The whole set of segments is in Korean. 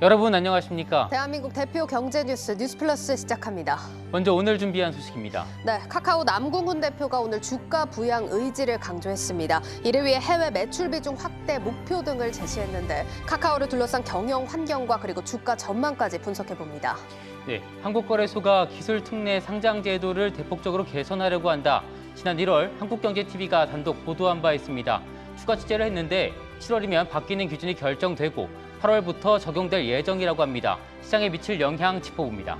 여러분 안녕하십니까? 대한민국 대표 경제 뉴스 뉴스플러스 시작합니다. 먼저 오늘 준비한 소식입니다. 네, 카카오 남궁훈 대표가 오늘 주가 부양 의지를 강조했습니다. 이를 위해 해외 매출 비중 확대 목표 등을 제시했는데 카카오를 둘러싼 경영 환경과 그리고 주가 전망까지 분석해봅니다. 네, 한국거래소가 기술 특례 상장 제도를 대폭적으로 개선하려고 한다. 지난 1월 한국경제TV가 단독 보도한 바 있습니다. 추가 취재를 했는데 7월이면 바뀌는 기준이 결정되고 8월부터 적용될 예정이라고 합니다. 시장에 미칠 영향 짚어봅니다.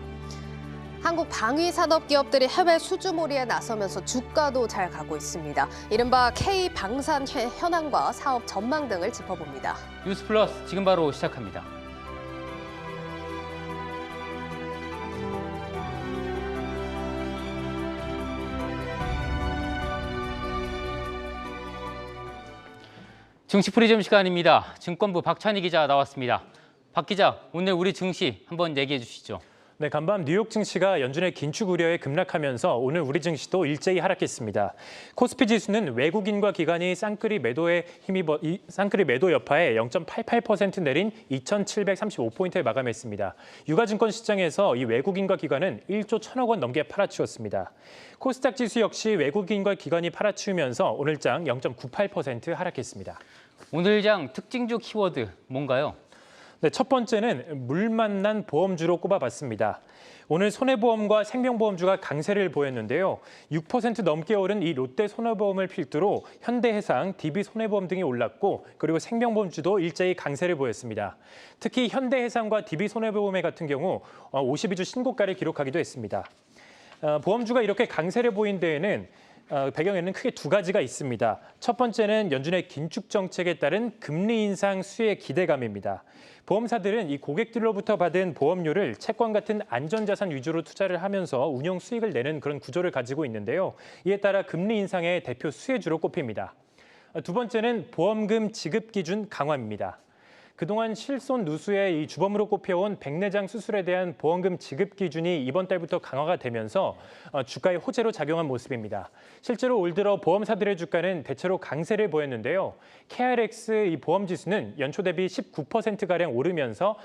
한국 방위 산업 기업들이 해외 수주몰이에 나서면서 주가도 잘 가고 있습니다. 이른바 K방산 현황과 사업 전망 등을 짚어봅니다. 뉴스플러스 지금 바로 시작합니다. 증시 프리즘 시간입니다. 증권부 박찬희 기자 나왔습니다. 박 기자, 오늘 우리 증시 한번 얘기해 주시죠. 네, 간밤 뉴욕 증시가 연준의 긴축 우려에 급락하면서 오늘 우리 증시도 일제히 하락했습니다. 코스피 지수는 외국인과 기관이 쌍끌이 매도 여파에 0.88% 내린 2,735포인트에 마감했습니다. 유가증권 시장에서 이 외국인과 기관은 1조 1,000억 원 넘게 팔아치웠습니다. 코스닥 지수 역시 외국인과 기관이 팔아치우면서 오늘장 0.98% 하락했습니다. 오늘장 특징주 키워드 뭔가요? 네, 첫 번째는 물 만난 보험주로 꼽아봤습니다. 오늘 손해보험과 생명보험주가 강세를 보였는데요. 6% 넘게 오른 이 롯데 손해보험을 필두로 현대해상, DB손해보험 등이 올랐고 그리고 생명보험주도 일제히 강세를 보였습니다. 특히 현대해상과 DB손해보험 같은 경우 52주 신고가를 기록하기도 했습니다. 보험주가 이렇게 강세를 보인 데에는 배경에는 크게 두 가지가 있습니다. 첫 번째는 연준의 긴축 정책에 따른 금리 인상 수혜 기대감입니다. 보험사들은 이 고객들로부터 받은 보험료를 채권 같은 안전자산 위주로 투자를 하면서 운용 수익을 내는 그런 구조를 가지고 있는데요. 이에 따라 금리 인상의 대표 수혜주로 꼽힙니다. 두 번째는 보험금 지급 기준 강화입니다. 그동안 실손 누수의 이 주범으로 꼽혀온 백내장 수술에 대한 보험금 지급 기준이 이번 달부터 강화가 되면서 주가의 호재로 작용한 모습입니다. 실제로 올 들어 보험사들의 주가는 대체로 강세를 보였는데요. KRX 이 보험 지수는 연초 대비 19%가량 오르면서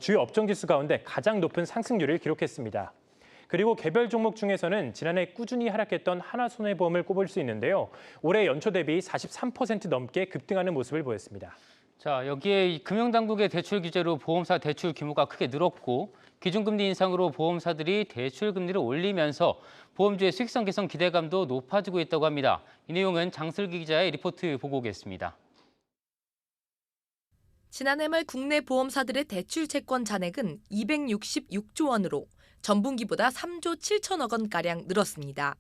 주요 업종 지수 가운데 가장 높은 상승률을 기록했습니다. 그리고 개별 종목 중에서는 지난해 꾸준히 하락했던 하나손해보험을 꼽을 수 있는데요. 올해 연초 대비 43% 넘게 급등하는 모습을 보였습니다. 자, 여기에 금융당국의 대출 규제로 보험사 대출 규모가 크게 늘었고 기준금리 인상으로 보험사들이 대출 금리를 올리면서 보험주의 수익성 개선 기대감도 높아지고 있다고 합니다. 이 내용은 장슬기 기자의 리포트 보고 오겠습니다. 지난해 말 국내 보험사들의 대출 채권 잔액은 266조 원으로 전분기보다 3조 7천억 원가량 늘었습니다.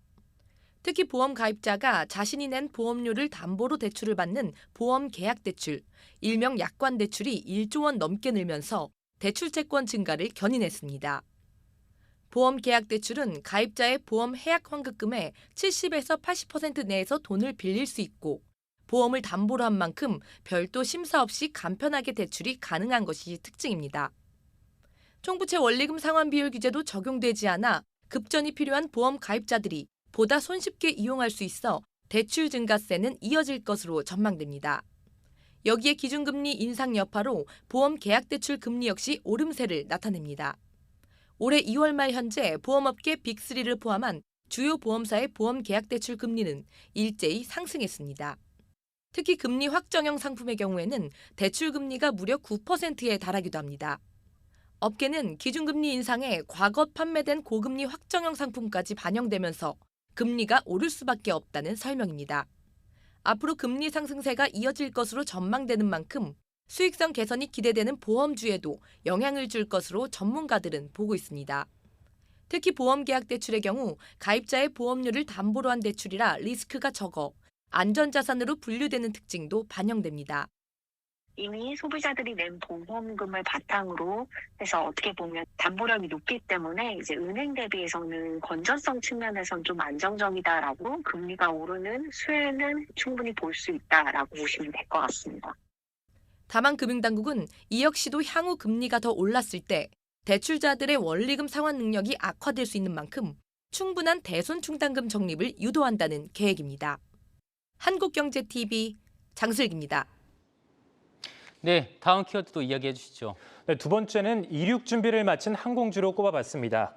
특히 보험 가입자가 자신이 낸 보험료를 담보로 대출을 받는 보험 계약 대출, 일명 약관 대출이 1조 원 넘게 늘면서 대출 채권 증가를 견인했습니다. 보험 계약 대출은 가입자의 보험 해약 환급금의 70에서 80% 내에서 돈을 빌릴 수 있고 보험을 담보로 한 만큼 별도 심사 없이 간편하게 대출이 가능한 것이 특징입니다. 총부채 원리금 상환 비율 규제도 적용되지 않아 급전이 필요한 보험 가입자들이 보다 손쉽게 이용할 수 있어 대출 증가세는 이어질 것으로 전망됩니다. 여기에 기준금리 인상 여파로 보험 계약대출 금리 역시 오름세를 나타냅니다. 올해 2월 말 현재 보험업계 빅3를 포함한 주요 보험사의 보험 계약대출 금리는 일제히 상승했습니다. 특히 금리 확정형 상품의 경우에는 대출 금리가 무려 9%에 달하기도 합니다. 업계는 기준금리 인상에 과거 판매된 고금리 확정형 상품까지 반영되면서 금리가 오를 수밖에 없다는 설명입니다. 앞으로 금리 상승세가 이어질 것으로 전망되는 만큼 수익성 개선이 기대되는 보험주에도 영향을 줄 것으로 전문가들은 보고 있습니다. 특히 보험계약 대출의 경우 가입자의 보험료를 담보로 한 대출이라 리스크가 적어 안전자산으로 분류되는 특징도 반영됩니다. 이미 소비자들이 낸 보험금을 바탕으로 해서 어떻게 보면 담보력이 높기 때문에 이제 은행 대비해서는 건전성 측면에서는 좀 안정적이다라고 금리가 오르는 수혜는 충분히 볼 수 있다라고 보시면 될 것 같습니다. 다만 금융당국은 이 역시도 향후 금리가 더 올랐을 때 대출자들의 원리금 상환 능력이 악화될 수 있는 만큼 충분한 대손 충당금 적립을 유도한다는 계획입니다. 한국경제TV 장슬기입니다. 네, 다음 키워드도 이야기해 주시죠. 네, 두 번째는 이륙 준비를 마친 항공주로 꼽아봤습니다.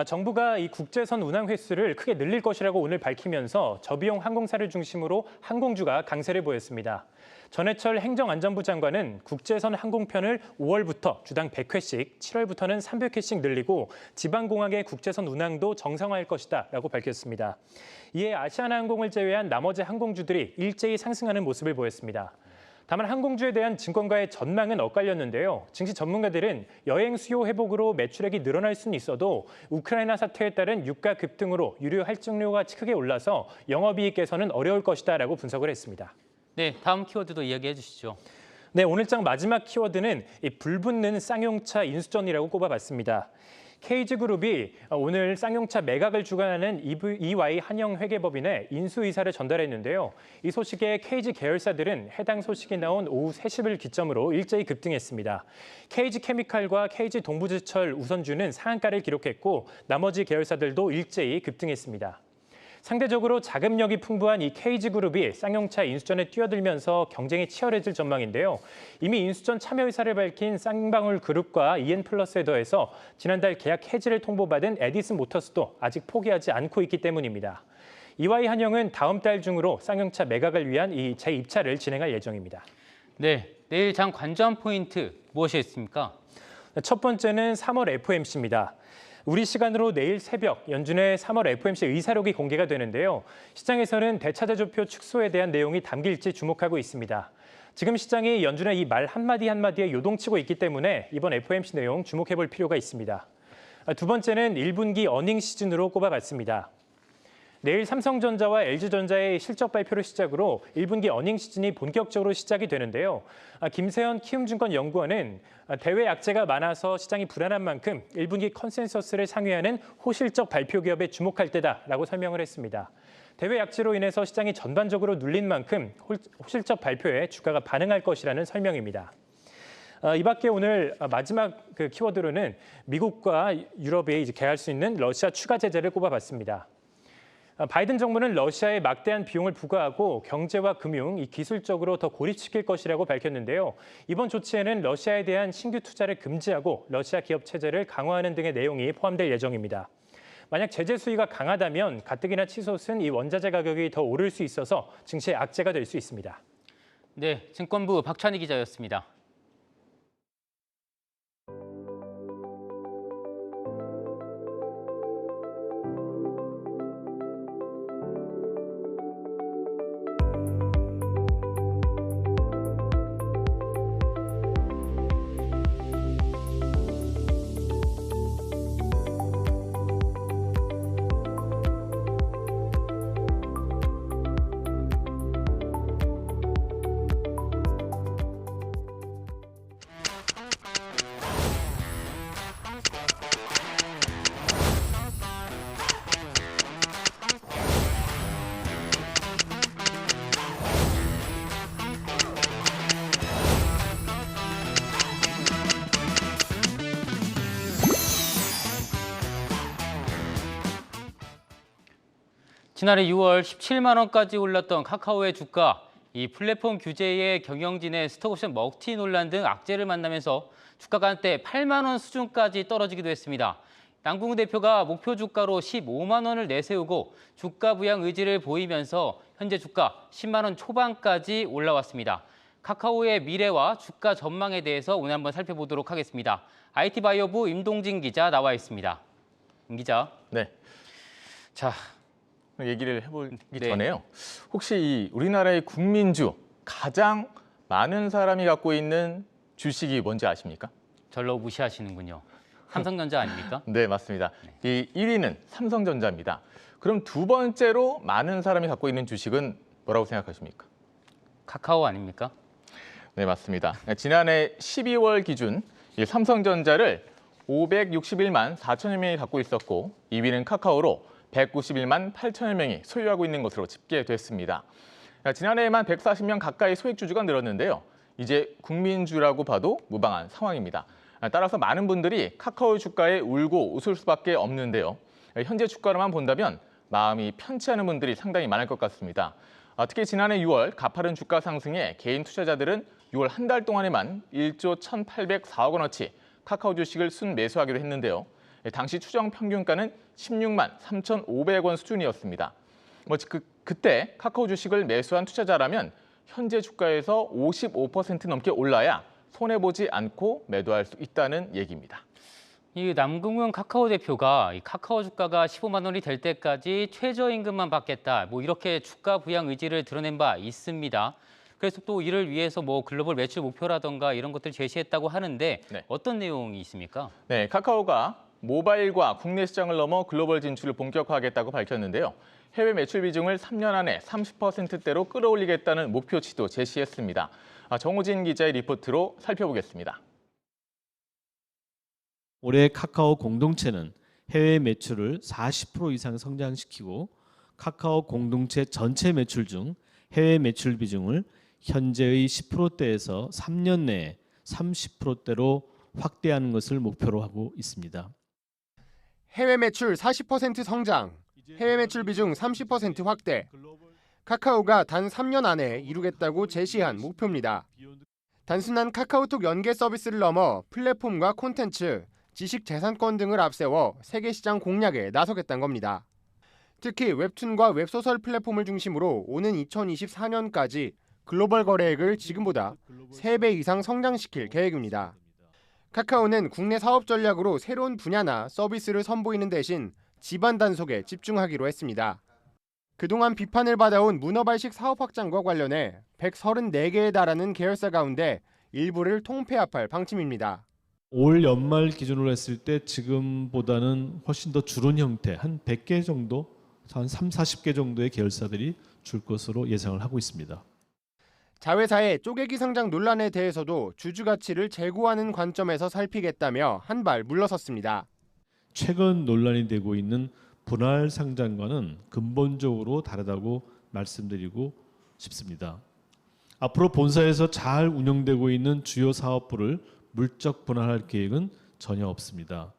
정부가 이 국제선 운항 횟수를 크게 늘릴 것이라고 오늘 밝히면서 저비용 항공사를 중심으로 항공주가 강세를 보였습니다. 전해철 행정안전부 장관은 국제선 항공편을 5월부터 주당 100회씩, 7월부터는 300회씩 늘리고 지방공항의 국제선 운항도 정상화할 것이다라고 밝혔습니다. 이에 아시아나항공을 제외한 나머지 항공주들이 일제히 상승하는 모습을 보였습니다. 다만 항공주에 대한 증권가의 전망은 엇갈렸는데요. 증시 전문가들은 여행 수요 회복으로 매출액이 늘어날 수는 있어도 우크라이나 사태에 따른 유가 급등으로 유류 할증료가 크게 올라서 영업이익 개선은 어려울 것이다라고 분석을 했습니다. 네, 다음 키워드도 이야기해 주시죠. 네, 오늘장 마지막 키워드는 불붙는 쌍용차 인수전이라고 꼽아봤습니다. KG그룹이 오늘 쌍용차 매각을 주관하는 EY 한영회계법인에 인수 의사를 전달했는데요. 이 소식에 KG 계열사들은 해당 소식이 나온 오후 3시를 기점으로 일제히 급등했습니다. KG케미칼과 KG동부제철 우선주는 상한가를 기록했고 나머지 계열사들도 일제히 급등했습니다. 상대적으로 자금력이 풍부한 이 KG그룹이 쌍용차 인수전에 뛰어들면서 경쟁이 치열해질 전망인데요. 이미 인수전 참여 의사를 밝힌 쌍방울그룹과 EN플러스에 더해서 지난달 계약 해지를 통보받은 에디슨 모터스도 아직 포기하지 않고 있기 때문입니다. EY 한영은 다음 달 중으로 쌍용차 매각을 위한 이 재입찰을 진행할 예정입니다. 네, 내일 장 관전 포인트 무엇이 있습니까? 첫 번째는 3월 FOMC입니다. 우리 시간으로 내일 새벽 연준의 3월 FOMC 의사록이 공개가 되는데요. 시장에서는 대차대조표 축소에 대한 내용이 담길지 주목하고 있습니다. 지금 시장이 연준의 이 말 한마디 한마디에 요동치고 있기 때문에 이번 FOMC 내용 주목해볼 필요가 있습니다. 두 번째는 1분기 어닝 시즌으로 꼽아봤습니다. 내일 삼성전자와 LG전자의 실적 발표를 시작으로 1분기 어닝 시즌이 본격적으로 시작이 되는데요. 김세현 키움증권 연구원은 대외 악재가 많아서 시장이 불안한 만큼 1분기 컨센서스를 상회하는 호실적 발표 기업에 주목할 때다라고 설명을 했습니다. 대외 악재로 인해서 시장이 전반적으로 눌린 만큼 호실적 발표에 주가가 반응할 것이라는 설명입니다. 이 밖에 오늘 마지막 키워드로는 미국과 유럽이 이제 개할 수 있는 러시아 추가 제재를 꼽아봤습니다. 바이든 정부는 러시아에 막대한 비용을 부과하고 경제와 금융, 기술적으로 더 고립시킬 것이라고 밝혔는데요. 이번 조치에는 러시아에 대한 신규 투자를 금지하고 러시아 기업 체제를 강화하는 등의 내용이 포함될 예정입니다. 만약 제재 수위가 강하다면 가뜩이나 치솟은 이 원자재 가격이 더 오를 수 있어서 증시의 악재가 될 수 있습니다. 네, 증권부 박찬희 기자였습니다. 지난해 6월 17만 원까지 올랐던 카카오의 주가, 이 플랫폼 규제의 경영진의 스톡옵션 먹튀 논란 등 악재를 만나면서 주가가 한때 8만 원 수준까지 떨어지기도 했습니다. 남궁 대표가 목표 주가로 15만 원을 내세우고 주가 부양 의지를 보이면서 현재 주가 10만 원 초반까지 올라왔습니다. 카카오의 미래와 주가 전망에 대해서 오늘 한번 살펴보도록 하겠습니다. IT바이오부 임동진 기자 나와 있습니다. 임 기자. 네. 자, 얘기를 해보기 네. 전에요. 혹시 이 우리나라의 국민주 가장 많은 사람이 갖고 있는 주식이 뭔지 아십니까? 절로 무시하시는군요. 삼성전자 아닙니까? 네, 맞습니다. 이 1위는 삼성전자입니다. 그럼 두 번째로 많은 사람이 갖고 있는 주식은 뭐라고 생각하십니까? 카카오 아닙니까? 네, 맞습니다. 지난해 12월 기준 이 삼성전자를 561만 4천여 명이 갖고 있었고 2위는 카카오로 191만 8천여 명이 소유하고 있는 것으로 집계됐습니다. 지난해에만 140명 가까이 소액주주가 늘었는데요. 이제 국민주라고 봐도 무방한 상황입니다. 따라서 많은 분들이 카카오 주가에 울고 웃을 수밖에 없는데요. 현재 주가로만 본다면 마음이 편치 않은 분들이 상당히 많을 것 같습니다. 특히 지난해 6월 가파른 주가 상승에 개인 투자자들은 6월 한 달 동안에만 1조 1,804억 원어치 카카오 주식을 순매수하기로 했는데요. 당시 추정 평균가는 16만 3,500원 수준이었습니다. 그때 카카오 주식을 매수한 투자자라면 현재 주가에서 55% 넘게 올라야 손해보지 않고 매도할 수 있다는 얘기입니다. 이 남궁은 카카오 대표가 이 카카오 주가가 15만 원이 될 때까지 최저임금만 받겠다, 이렇게 주가 부양 의지를 드러낸 바 있습니다. 그래서 또 이를 위해서 글로벌 매출 목표라던가 이런 것들 제시했다고 하는데 네. 어떤 내용이 있습니까? 네, 카카오가 모바일과 국내 시장을 넘어 글로벌 진출을 본격화하겠다고 밝혔는데요. 해외 매출 비중을 3년 안에 30%대로 끌어올리겠다는 목표치도 제시했습니다. 정호진 기자의 리포트로 살펴보겠습니다. 올해 카카오 공동체는 해외 매출을 40% 이상 성장시키고 카카오 공동체 전체 매출 중 해외 매출 비중을 현재의 10%대에서 3년 내에 30%대로 확대하는 것을 목표로 하고 있습니다. 해외 매출 40% 성장, 해외 매출 비중 30% 확대. 카카오가 단 3년 안에 이루겠다고 제시한 목표입니다. 단순한 카카오톡 연계 서비스를 넘어 플랫폼과 콘텐츠, 지식재산권 등을 앞세워 세계 시장 공략에 나서겠다는 겁니다. 특히 웹툰과 웹소설 플랫폼을 중심으로 오는 2024년까지 글로벌 거래액을 지금보다 3배 이상 성장시킬 계획입니다. 카카오는 국내 사업 전략으로 새로운 분야나 서비스를 선보이는 대신 지반 단속에 집중하기로 했습니다. 그동안 비판을 받아온 문어발식 사업 확장과 관련해 134개에 달하는 계열사 가운데 일부를 통폐합할 방침입니다. 올 연말 기준으로 했을 때 지금보다는 훨씬 더 줄은 형태, 한 100개 정도, 한 30, 40개 정도의 계열사들이 줄 것으로 예상을 하고 있습니다. 자회사의 쪼개기 상장 논란에 대해서도 주주 가치를 제고하는 관점에서 살피겠다며 한 발 물러섰습니다. 최근 논란이 되고 있는 분할 상장과는 근본적으로 다르다고 말씀드리고 싶습니다. 앞으로 본사에서 잘 운영되고 있는 주요 사업부를 물적 분할할 계획은 전혀 없습니다.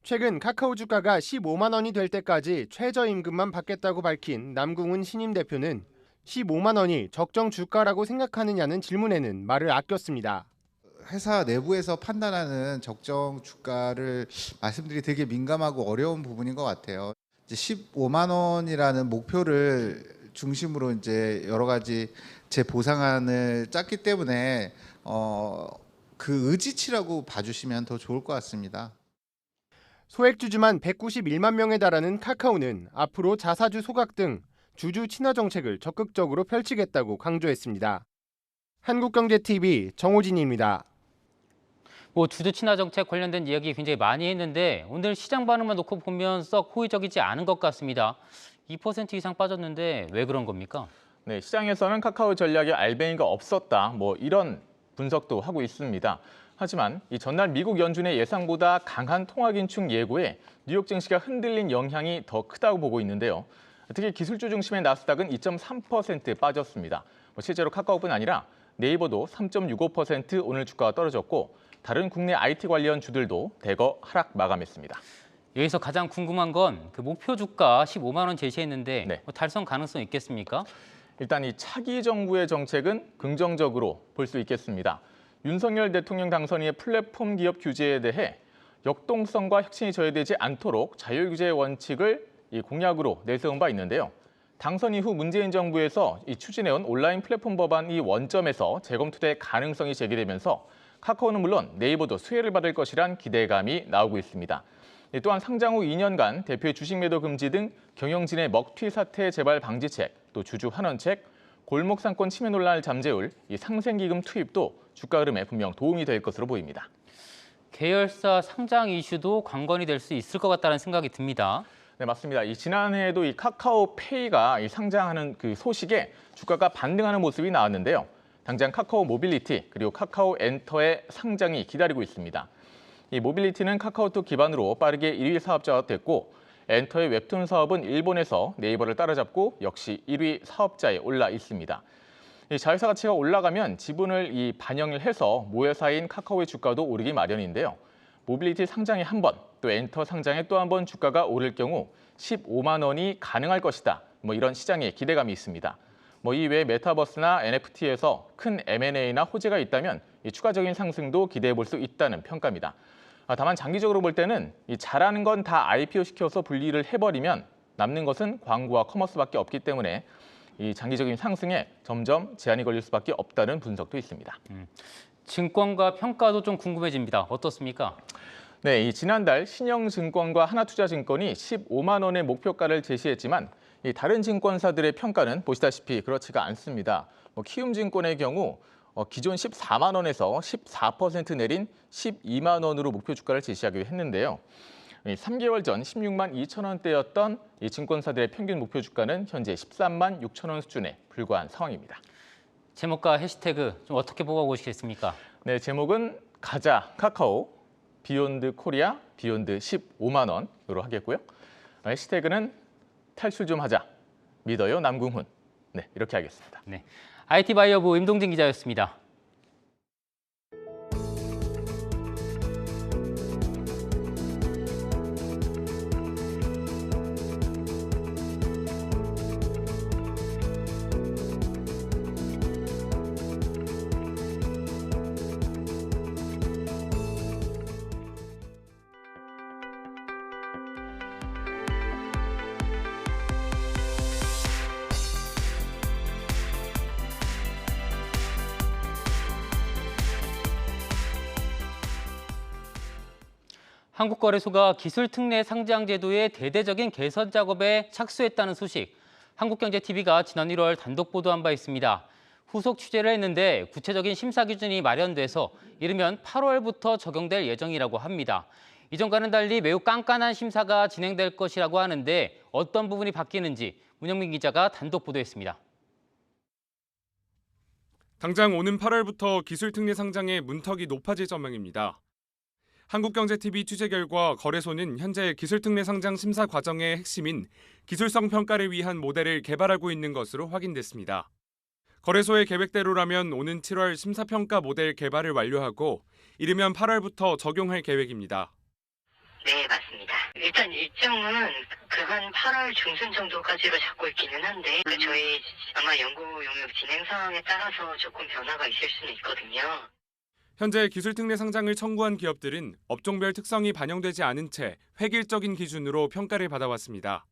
최근 카카오 주가가 15만 원이 될 때까지 최저임금만 받겠다고 밝힌 남궁은 신임 대표는 15만 원이 적정 주가라고 생각하느냐는 질문에는 말을 아꼈습니다. 회사 내부에서 판단하는 적정 주가를 말씀드리기 되게 민감하고 어려운 부분인 것 같아요. 이제 15만 원이라는 목표를 중심으로 이제 여러 가지 재보상안을 짰기 때문에 그 의지치라고 봐주시면 더 좋을 것 같습니다. 소액주주만 191만 명에 달하는 카카오는 앞으로 자사주 소각 등 주주 친화 정책을 적극적으로 펼치겠다고 강조했습니다. 한국경제TV 정호진입니다. 주주 친화 정책 관련된 이야기 굉장히 많이 했는데 오늘 시장 반응만 놓고 보면 썩 호의적이지 않은 것 같습니다. 2% 이상 빠졌는데 왜 그런 겁니까? 네, 시장에서는 카카오 전략에 알맹이가 없었다, 이런 분석도 하고 있습니다. 하지만 이 전날 미국 연준의 예상보다 강한 통화 긴축 예고에 뉴욕 증시가 흔들린 영향이 더 크다고 보고 있는데요. 특히 기술주 중심의 나스닥은 2.3% 빠졌습니다. 실제로 카카오뿐 아니라 네이버도 3.65% 오늘 주가가 떨어졌고 다른 국내 IT 관련 주들도 대거 하락 마감했습니다. 여기서 가장 궁금한 건 그 목표 주가 15만 원 제시했는데 네. 달성 가능성 있겠습니까? 일단 이 차기 정부의 정책은 긍정적으로 볼 수 있겠습니다. 윤석열 대통령 당선 이후의 플랫폼 기업 규제에 대해 역동성과 혁신이 저해되지 않도록 자율규제의 원칙을 이 공약으로 내세운 바 있는데요. 당선 이후 문재인 정부에서 이 추진해온 온라인 플랫폼 법안이 원점에서 재검토될 가능성이 제기되면서 카카오는 물론 네이버도 수혜를 받을 것이란 기대감이 나오고 있습니다. 또한 상장 후 2년간 대표의 주식 매도 금지 등 경영진의 먹튀 사태 재발 방지책, 또 주주 환원책, 골목 상권 침해 논란을 잠재울 이 상생기금 투입도 주가 흐름에 분명 도움이 될 것으로 보입니다. 계열사 상장 이슈도 관건이 될 수 있을 것 같다는 생각이 듭니다. 네, 맞습니다. 지난해에도 이 카카오페이가 상장하는 그 소식에 주가가 반등하는 모습이 나왔는데요. 당장 카카오 모빌리티 그리고 카카오 엔터의 상장이 기다리고 있습니다. 이 모빌리티는 카카오톡 기반으로 빠르게 1위 사업자가 됐고 엔터의 웹툰 사업은 일본에서 네이버를 따라잡고 역시 1위 사업자에 올라 있습니다. 이 자회사 가치가 올라가면 지분을 반영을 해서 모회사인 카카오의 주가도 오르기 마련인데요. 모빌리티 상장에 한 번, 또 엔터 상장에 또 한 번 주가가 오를 경우 15만 원이 가능할 것이다. 이런 시장의 기대감이 있습니다. 이외에 메타버스나 NFT에서 큰 M&A나 호재가 있다면 이 추가적인 상승도 기대해 볼 수 있다는 평가입니다. 다만 장기적으로 볼 때는 이 잘하는 건 다 IPO 시켜서 분리를 해버리면 남는 것은 광고와 커머스밖에 없기 때문에 이 장기적인 상승에 점점 제한이 걸릴 수밖에 없다는 분석도 있습니다. 증권가 평가도 좀 궁금해집니다. 어떻습니까? 네, 이 지난달 신영증권과 하나투자증권이 15만 원의 목표가를 제시했지만 이 다른 증권사들의 평가는 보시다시피 그렇지가 않습니다. 키움증권의 경우 기존 14만 원에서 14% 내린 12만 원으로 목표 주가를 제시하기로 했는데요. 3개월 전 16만 2천 원대였던 이 증권사들의 평균 목표 주가는 현재 13만 6천 원 수준에 불과한 상황입니다. 제목과 해시태그 좀 어떻게 뽑아보시겠습니까? 네, 제목은 가자 카카오, 비욘드 코리아, 비욘드 15만 원으로 하겠고요. 해시태그는 탈출 좀 하자, 믿어요 남궁훈. 네, 이렇게 하겠습니다. 네, IT 바이어부 임동진 기자였습니다. 한국거래소가 기술특례 상장제도의 대대적인 개선 작업에 착수했다는 소식, 한국경제TV가 지난 1월 단독 보도한 바 있습니다. 후속 취재를 했는데 구체적인 심사 기준이 마련돼서 이르면 8월부터 적용될 예정이라고 합니다. 이전과는 달리 매우 깐깐한 심사가 진행될 것이라고 하는데 어떤 부분이 바뀌는지 문영민 기자가 단독 보도했습니다. 당장 오는 8월부터 기술특례 상장의 문턱이 높아질 전망입니다. 한국경제TV 취재 결과 거래소는 현재 기술특례 상장 심사 과정의 핵심인 기술성 평가를 위한 모델을 개발하고 있는 것으로 확인됐습니다. 거래소의 계획대로라면 오는 7월 심사평가 모델 개발을 완료하고 이르면 8월부터 적용할 계획입니다. 네, 맞습니다. 일단 일정은 한 8월 중순 정도까지로 잡고 있기는 한데 저희 아마 연구 용역 진행 상황에 따라서 조금 변화가 있을 수는 있거든요. 현재 기술특례 상장을 청구한 기업들은 업종별 특성이 반영되지 않은 채 획일적인 기준으로 평가를 받아왔습니다.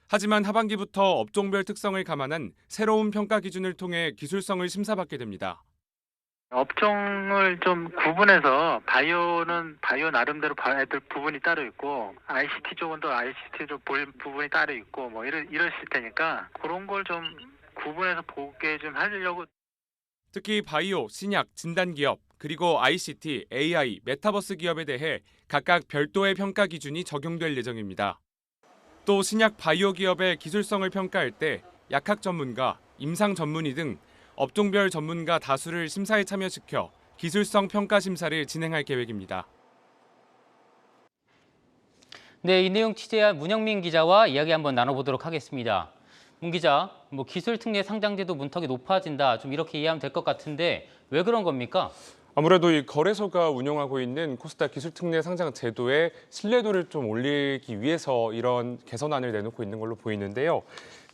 하지만 하반기부터 업종별 특성을 감안한 새로운 평가 기준을 통해 기술성을 심사받게 됩니다. 업종을 좀 구분해서 바이오는 바이오 나름대로 봐야 될 부분이 따로 있고 ICT 쪽은 또 ICT로 볼 부분이 따로 있고 이러실 테니까 그런 걸 좀 구분해서 보게 좀 하려고. 특히 바이오, 신약, 진단기업, 그리고 ICT, AI, 메타버스 기업에 대해 각각 별도의 평가 기준이 적용될 예정입니다. 또 신약 바이오 기업의 기술성을 평가할 때 약학 전문가, 임상 전문의 등 업종별 전문가 다수를 심사에 참여시켜 기술성 평가 심사를 진행할 계획입니다. 네, 이 내용 취재한 문영민 기자와 이야기 한번 나눠보도록 하겠습니다. 문 기자, 기술특례 상장제도 문턱이 높아진다, 좀 이렇게 이해하면 될 것 같은데 왜 그런 겁니까? 아무래도 이 거래소가 운영하고 있는 코스닥 기술특례 상장 제도의 신뢰도를 좀 올리기 위해서 이런 개선안을 내놓고 있는 걸로 보이는데요.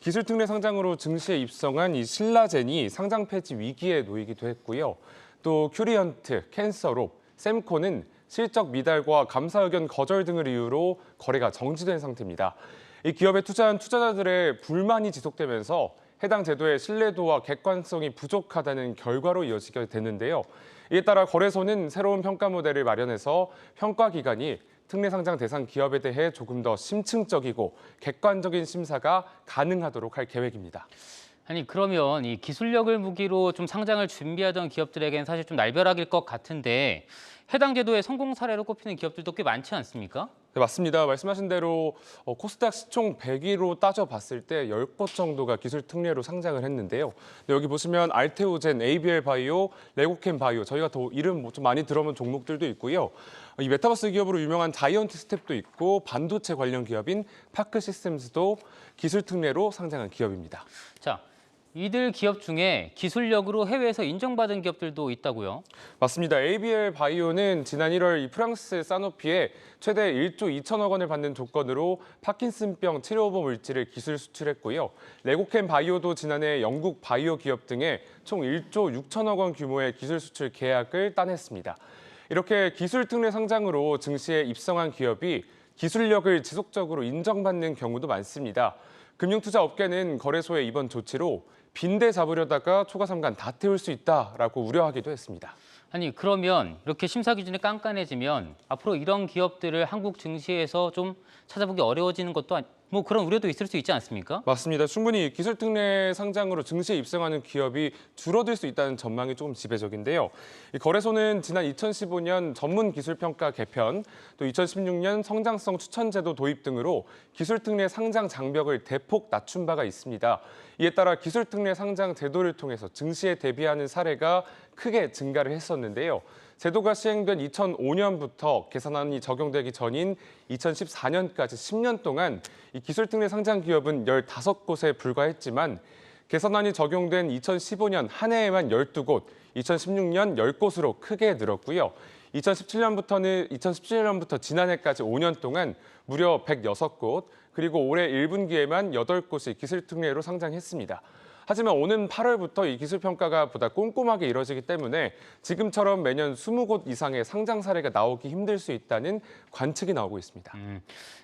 기술특례 상장으로 증시에 입성한 이 신라젠이 상장 폐지 위기에 놓이기도 했고요. 또 큐리언트, 캔서롭, 샘코는 실적 미달과 감사 의견 거절 등을 이유로 거래가 정지된 상태입니다. 이 기업에 투자한 투자자들의 불만이 지속되면서 해당 제도의 신뢰도와 객관성이 부족하다는 결과로 이어지게 됐는데요. 이에 따라 거래소는 새로운 평가 모델을 마련해서 평가 기관이 특례 상장 대상 기업에 대해 조금 더 심층적이고 객관적인 심사가 가능하도록 할 계획입니다. 아니, 그러면 이 기술력을 무기로 좀 상장을 준비하던 기업들에게는 사실 좀 날벼락일 것 같은데 해당 제도의 성공 사례로 꼽히는 기업들도 꽤 많지 않습니까? 네, 맞습니다. 말씀하신 대로 코스닥 시총 100위로 따져봤을 때 10곳 정도가 기술특례로 상장을 했는데요. 네, 여기 보시면 알테오젠, ABL 바이오, 레고캠 바이오, 저희가 더 이름 좀 많이 들어본 종목들도 있고요. 이 메타버스 기업으로 유명한 자이언트 스텝도 있고 반도체 관련 기업인 파크 시스템스도 기술특례로 상장한 기업입니다. 자, 이들 기업 중에 기술력으로 해외에서 인정받은 기업들도 있다고요? 맞습니다. ABL 바이오는 지난 1월 이 프랑스 사노피에 최대 1조 2천억 원을 받는 조건으로 파킨슨병 치료보 물질을 기술 수출했고요. 레고캠 바이오도 지난해 영국 바이오 기업 등에 총 1조 6천억 원 규모의 기술 수출 계약을 따냈습니다. 이렇게 기술 특례 상장으로 증시에 입성한 기업이 기술력을 지속적으로 인정받는 경우도 많습니다. 금융투자업계는 거래소의 이번 조치로 빈대 잡으려다가 초과삼간 다 태울 수 있다라고 우려하기도 했습니다. 아니 그러면 이렇게 심사 기준이 깐깐해지면 앞으로 이런 기업들을 한국 증시에서 좀 찾아보기 어려워지는 것도 뭐 그런 우려도 있을 수 있지 않습니까? 맞습니다. 충분히 기술 특례 상장으로 증시에 입성하는 기업이 줄어들 수 있다는 전망이 조금 지배적인데요. 이 거래소는 지난 2015년 전문 기술 평가 개편, 또 2016년 성장성 추천 제도 도입 등으로 기술 특례 상장 장벽을 대폭 낮춘 바가 있습니다. 이에 따라 기술 특례 상장 제도를 통해서 증시에 대비하는 사례가 크게 증가를 했었는데요. 제도가 시행된 2005년부터 계산안이 적용되기 전인 2014년까지 10년 동안 이 기술특례 상장 기업은 15곳에 불과했지만 계산안이 적용된 2015년 한 해에만 12곳, 2016년 10곳으로 크게 늘었고요. 2017년부터 지난해까지 5년 동안 무려 106곳, 그리고 올해 1분기에만 8곳이 기술특례로 상장했습니다. 하지만 오는 8월부터 이 기술평가가 보다 꼼꼼하게 이뤄지기 때문에 지금처럼 매년 20곳 이상의 상장 사례가 나오기 힘들 수 있다는 관측이 나오고 있습니다.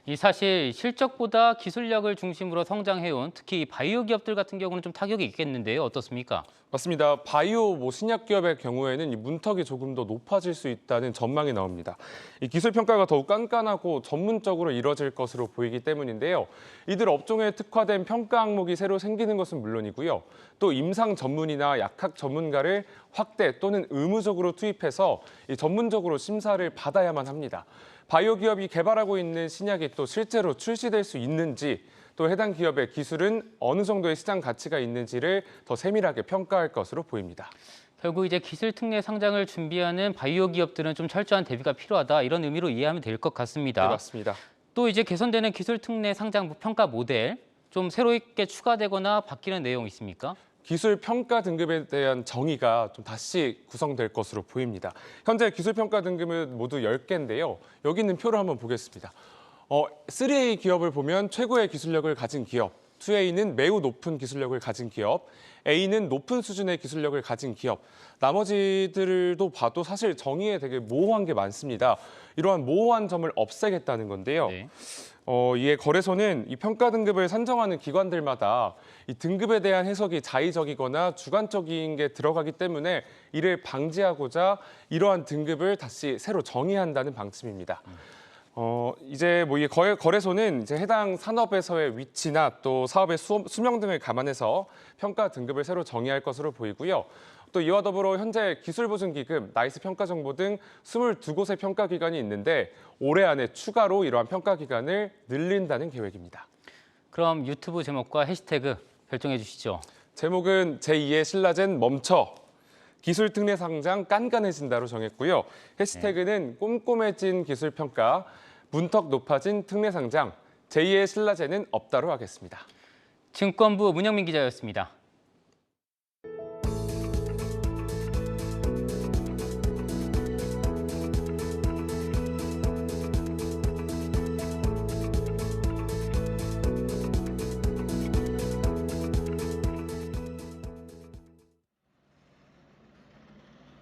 이 사실 실적보다 기술력을 중심으로 성장해온 특히 바이오 기업들 같은 경우는 좀 타격이 있겠는데요. 어떻습니까? 맞습니다. 바이오 신약 기업의 경우에는 이 문턱이 조금 더 높아질 수 있다는 전망이 나옵니다. 이 기술 평가가 더욱 깐깐하고 전문적으로 이뤄질 것으로 보이기 때문인데요. 이들 업종에 특화된 평가 항목이 새로 생기는 것은 물론이고요. 또 임상 전문이나 약학 전문가를 확대 또는 의무적으로 투입해서 이 전문적으로 심사를 받아야만 합니다. 바이오 기업이 개발하고 있는 신약이 또 실제로 출시될 수 있는지, 또 해당 기업의 기술은 어느 정도의 시장 가치가 있는지를 더 세밀하게 평가할 것으로 보입니다. 결국 이제 기술 특례 상장을 준비하는 바이오 기업들은 좀 철저한 대비가 필요하다 이런 의미로 이해하면 될 것 같습니다. 네, 맞습니다. 또 이제 개선되는 기술 특례 상장 평가 모델 좀 새롭게 추가되거나 바뀌는 내용 있습니까? 기술 평가 등급에 대한 정의가 좀 다시 구성될 것으로 보입니다. 현재 기술 평가 등급은 모두 10개인데요. 여기 있는 표를 한번 보겠습니다. 3A 기업을 보면 최고의 기술력을 가진 기업, 2A는 매우 높은 기술력을 가진 기업, A는 높은 수준의 기술력을 가진 기업. 나머지들도 봐도 사실 정의에 되게 모호한 게 많습니다. 이러한 모호한 점을 없애겠다는 건데요. 네. 이에 거래소는 이 평가 등급을 산정하는 기관들마다 이 등급에 대한 해석이 자의적이거나 주관적인 게 들어가기 때문에 이를 방지하고자 이러한 등급을 다시 새로 정의한다는 방침입니다. 이제 이 거래소는 이제 해당 산업에서의 위치나 또 사업의 수명 등을 감안해서 평가 등급을 새로 정의할 것으로 보이고요. 또 이와 더불어 현재 기술보증기금, 나이스 평가정보 등 22곳의 평가기관이 있는데 올해 안에 추가로 이러한 평가기관을 늘린다는 계획입니다. 그럼 유튜브 제목과 해시태그 결정해 주시죠. 제목은 제2의 신라젠 멈춰, 기술 특례 상장 깐깐해진다로 정했고요. 해시태그는 꼼꼼해진 기술평가, 문턱 높아진 특례 상장, 제2의 신라젠은 없다로 하겠습니다. 증권부 문영민 기자였습니다.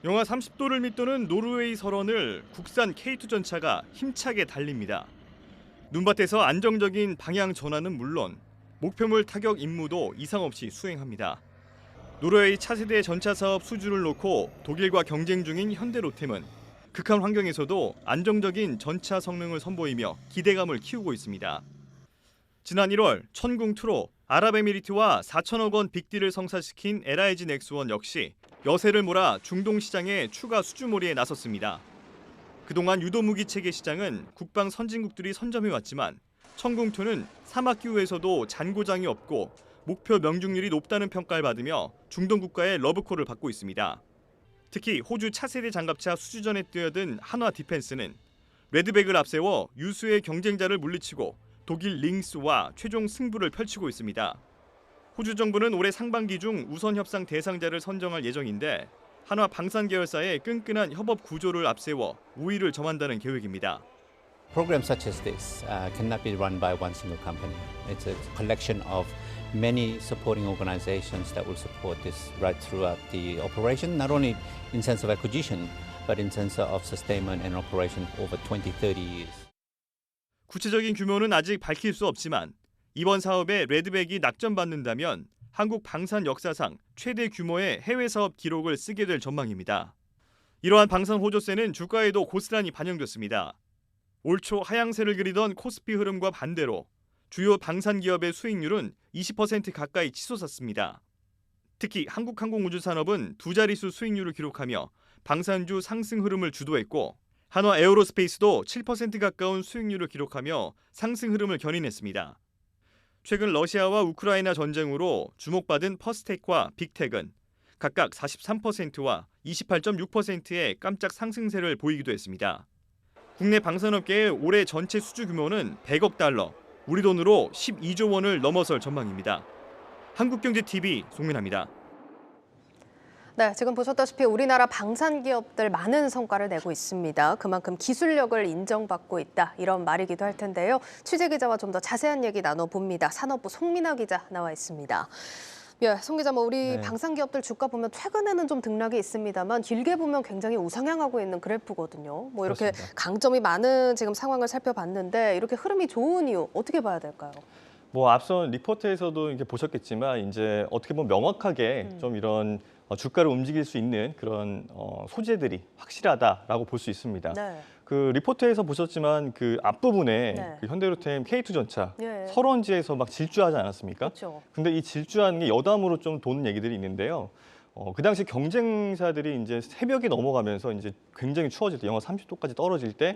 영하 30도를 밑도는 노르웨이 설원을 국산 K2 전차가 힘차게 달립니다. 눈밭에서 안정적인 방향 전환은 물론 목표물 타격 임무도 이상 없이 수행합니다. 노르웨이 차세대 전차 사업 수주를 놓고 독일과 경쟁 중인 현대로템은 극한 환경에서도 안정적인 전차 성능을 선보이며 기대감을 키우고 있습니다. 지난 1월 천궁2로 아랍에미리트와 4천억 원 빅딜을 성사시킨 LIG 넥스원 역시 여세를 몰아 중동 시장의 추가 수주몰이에 나섰습니다. 그동안 유도무기 체계 시장은 국방 선진국들이 선점해왔지만 천궁2는 사막기후에서도 잔고장이 없고 목표 명중률이 높다는 평가를 받으며 중동 국가의 러브콜을 받고 있습니다. 특히 호주 차세대 장갑차 수주전에 뛰어든 한화 디펜스는 레드백을 앞세워 유수의 경쟁자를 물리치고 독일 링스와 최종 승부를 펼치고 있습니다. 호주 정부는 올해 상반기 중 우선 협상 대상자를 선정할 예정인데 한화 방산 계열사의 끈끈한 협업 구조를 앞세워 우위를 점한다는 계획입니다. Programs such as this cannot be run by one single company. It's a collection of many supporting organizations that will support this right throughout the operation, not only in sense of acquisition, but in sense of sustainment and operation over 20, 30 years. 구체적인 규모는 아직 밝힐 수 없지만 이번 사업에 레드백이 낙점받는다면 한국 방산 역사상 최대 규모의 해외 사업 기록을 쓰게 될 전망입니다. 이러한 방산 호조세는 주가에도 고스란히 반영됐습니다. 올 초 하향세를 그리던 코스피 흐름과 반대로 주요 방산 기업의 수익률은 20% 가까이 치솟았습니다. 특히 한국항공우주산업은 두 자릿수 수익률을 기록하며 방산주 상승 흐름을 주도했고 한화 에어로스페이스도 7% 가까운 수익률을 기록하며 상승 흐름을 견인했습니다. 최근 러시아와 우크라이나 전쟁으로 주목받은 퍼스텍과 빅텍은 각각 43%와 28.6%의 깜짝 상승세를 보이기도 했습니다. 국내 방산업계의 올해 전체 수주 규모는 100억 달러, 우리 돈으로 12조 원을 넘어설 전망입니다. 한국경제TV 송민아입니다. 네, 지금 보셨다시피 우리나라 방산 기업들 많은 성과를 내고 있습니다. 그만큼 기술력을 인정받고 있다, 이런 말이기도 할 텐데요. 취재 기자와 좀 더 자세한 얘기 나눠봅니다. 산업부 송민아 기자 나와 있습니다. 예, 송 기자, 우리 방산 기업들 주가 보면 최근에는 좀 등락이 있습니다만 길게 보면 굉장히 우상향하고 있는 그래프거든요. 이렇게 그렇습니다. 강점이 많은 지금 상황을 살펴봤는데 이렇게 흐름이 좋은 이유 어떻게 봐야 될까요? 앞선 리포트에서도 이제 보셨겠지만 이제 어떻게 보면 명확하게 좀 이런 주가를 움직일 수 있는 그런 소재들이 확실하다라고 볼 수 있습니다. 네. 그 리포트에서 보셨지만 그 앞부분에 그 현대로템 K2전차 설원지에서 막 질주하지 않았습니까? 그렇죠. 근데 이 질주하는 게 여담으로 좀 도는 얘기들이 있는데요. 그 당시 경쟁사들이 이제 새벽이 넘어가면서 이제 굉장히 추워질 때 영하 30도까지 떨어질 때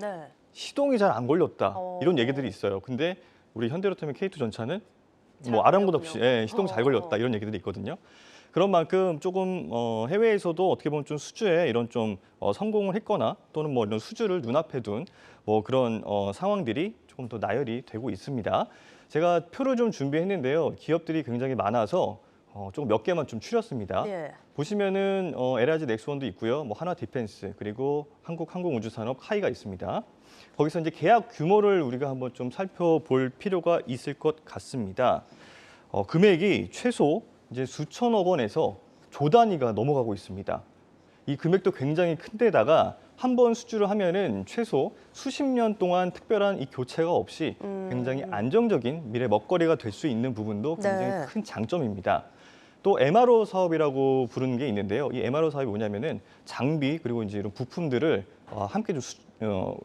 시동이 잘 안 걸렸다, 이런 얘기들이 있어요. 근데 우리 현대로템의 K2전차는 아랑곳 없이 시동 잘 걸렸다, 이런 얘기들이 있거든요. 그런 만큼 조금 해외에서도 어떻게 보면 좀 수주에 이런 좀 성공을 했거나 또는 이런 수주를 눈앞에 둔 그런 상황들이 조금 더 나열이 되고 있습니다. 제가 표를 좀 준비했는데요. 기업들이 굉장히 많아서 조금 몇 개만 좀 추렸습니다. 보시면은 LRG 넥스원도 있고요. 한화 디펜스, 그리고 한국항공우주산업 카이가 있습니다. 거기서 이제 계약 규모를 우리가 한번 좀 살펴볼 필요가 있을 것 같습니다. 금액이 최소 이제 수천억 원에서 조 단위가 넘어가고 있습니다. 이 금액도 굉장히 큰데다가 한 번 수주를 하면은 최소 수십 년 동안 특별한 이 교체가 없이 굉장히 안정적인 미래 먹거리가 될 수 있는 부분도 굉장히 큰 장점입니다. 또 MRO 사업이라고 부르는 게 있는데요. 이 MRO 사업이 뭐냐면은 장비 그리고 이제 이런 부품들을 함께 좀